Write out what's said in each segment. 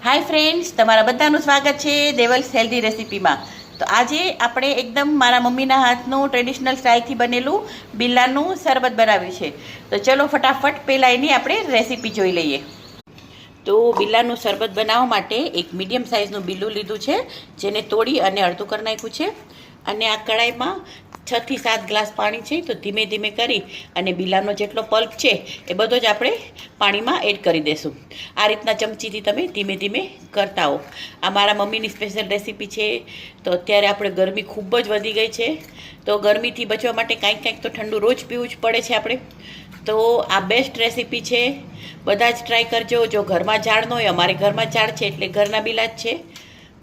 Hi friends, तमारा बधानुं स्वागत है देवल्स हेल्धी रेसिपी में। तो आज આપણે એકદમ મારા મમ્મીના હાથનું ટ્રેડિશનલ સ્ટાઇલથી બનેલું બિલ્લાનું શરબત બનાવ્યું છે। તો ચલો ફટાફટ પહેલાં એની આપણે રેસીપી જોઈ લઈએ। તો બિલ્લાનું શરબત બનાવવા માટે એક મીડિયમ સાઇઝનું બિલ્લું લીધું છે, જેને તોડી અને અડધું કરી નાખ્યું છે। અને આ કડાઈમાં 6 થી 7 ગ્લાસ પાણી છે। તો ધીમે ધીમે કરી અને બિલ્લાનો જેટલો પલ્પ છે એ બધો જ આપણે પાણીમાં એડ કરી દેશું। આ રીતના ચમચીથી તમે ધીમે ધીમે કરતા હો। આ મારા મમ્મીની સ્પેશિયલ રેસીપી છે। તો અત્યારે આપણે ગરમી ખૂબ જ વધી ગઈ છે, તો ગરમીથી બચવા માટે કાંઈક તો ઠંડુ રોજ પીવું જ પડે છે આપણે। તો આ બેસ્ટ રેસીપી છે, બધા જ ટ્રાય કરજો। જો ઘરમાં ઝાડ ન હોય, અમારે ઘરમાં ઝાડ છે એટલે ઘરના બિલ્લા જ છે,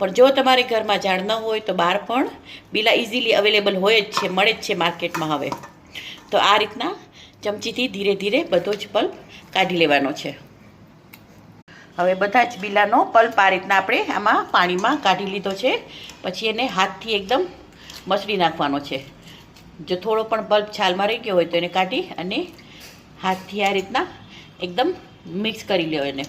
પણ જો તમારે ઘરમાં ઝાડ ન હોય તો બહાર પણ બિલ્લા ઇઝીલી અવેલેબલ હોય જ છે, મળે જ છે માર્કેટમાં હવે। તો આ રીતના ચમચીથી ધીરે ધીરે બધો જ પલ્પ કાઢી લેવાનો છે। હવે બધા જ બિલ્લાનો પલ્પ આ રીતના આપણે આમાં પાણીમાં કાઢી લીધો છે। પછી એને હાથથી એકદમ મસળી નાખવાનો છે। જો થોડો પણ પલ્પ છાલમાં રહી ગયો હોય તો એને કાઢી અને હાથથી આ રીતના એકદમ મિક્સ કરી લો એને।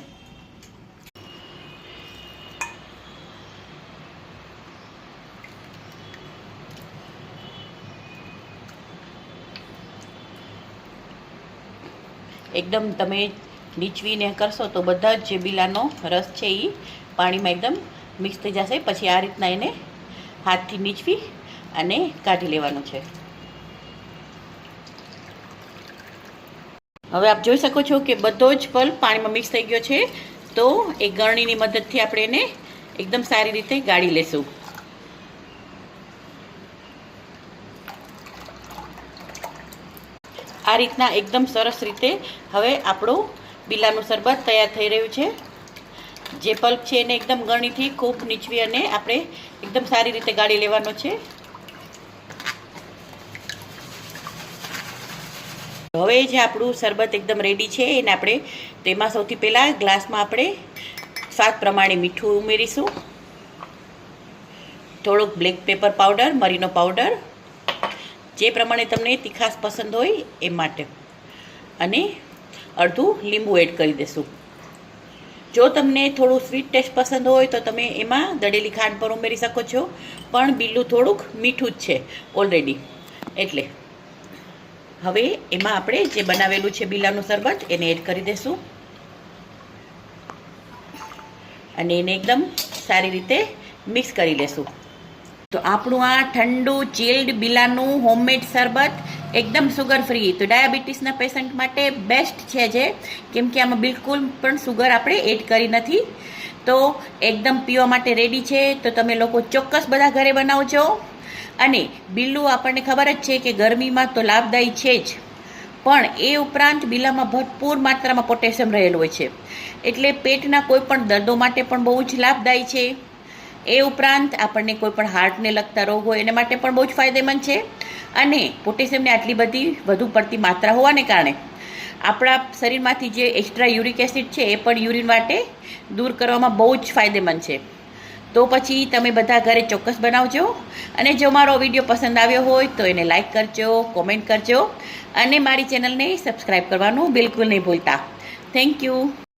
एकदम तमे નીચવીને કરશો તો બધા જ જે બિલ્લાનો રસ છે એ પાણીમાં એકદમ મિક્સ થઈ જશે। પછી આ રીતના એને હાથથી નીચવી અને કાઢી લેવાનું છે। હવે આપ જોઈ શકો છો કે બધો જ પલ્પ પાણીમાં મિક્સ થઈ ગયો છે। તો એક ગરણીની મદદથી આપણે એને એકદમ સારી રીતે ગાળી લેશું। આ રીતના એકદમ સરસ રીતે હવે આપણું બિલ્લાનું શરબત તૈયાર થઈ રહ્યું છે। જે પલ્પ છે એને એકદમ ગરણીથી ખૂબ નીચવી અને આપણે એકદમ સારી રીતે ગાળી લેવાનો છે। હવે જે આપણું શરબત એકદમ રેડી છે એને આપણે તેમાં સૌથી પહેલાં ગ્લાસમાં આપણે સ્વાદ પ્રમાણે મીઠું ઉમેરીશું, થોડોક બ્લેક પેપર પાવડર, મરીનો પાવડર, જે પ્રમાણે તમને તીખાશ પસંદ હોય એ માટે, અને અડધું લીંબુ એડ કરી દેશું। જો તમને થોડું સ્વીટ ટેસ્ટ પસંદ હોય તો તમે એમાં દળેલી ખાંડ પર ઉમેરી શકો છો, પણ બિલ્લું થોડુંક મીઠું જ છે ઓલરેડી એટલે। હવે એમાં આપણે જે બનાવેલું છે બિલ્લાનું શરબત એને એડ કરી દેશું અને એને એકદમ સારી રીતે મિક્સ કરી લેશું। તો આપણું આ ઠંડુ ચિલ્ડ બિલ્લાનું હોમમેડ શરબત એકદમ સુગર ફ્રી, તો ડાયાબિટીસના પેશન્ટ માટે બેસ્ટ છે જે, કેમ કે આમાં બિલકુલ પણ સુગર આપણે એડ કરી નથી। તો એકદમ પીવા માટે રેડી છે। તો તમે લોકો ચોક્કસ બધા ઘરે બનાવજો। અને બિલ્લું આપણને ખબર જ છે કે ગરમીમાં તો લાભદાયી છે જ, પણ એ ઉપરાંત બિલ્લામાં ભરપૂર માત્રામાં પોટેશિયમ રહેલું હોય છે, એટલે પેટના કોઈ પણ દર્દો માટે પણ બહુ જ લાભદાયી છે। એ ઉપરાંત આપણને કોઈ પણ હાર્ટને લગતા રોગ હોય એના માટે પણ બહુ જ ફાયદેમંદ છે। અને પોટેશિયમની આટલી બધી વધુ પડતી માત્રા હોવાને કારણે આપણા શરીરમાંથી જે એક્સ્ટ્રા યુરિક એસિડ છે એ પણ યુરિન માટે દૂર કરવામાં બહુ જ ફાયદેમંદ છે। તો પછી તમે બધા ઘરે ચોક્કસ બનાવજો। અને જો મારો વિડીયો પસંદ આવ્યો હોય તો એને લાઈક કરજો, કોમેન્ટ કરજો અને મારી ચેનલને સબસ્ક્રાઈબ કરવાનું બિલકુલ નહીં ભૂલતા। Thank you.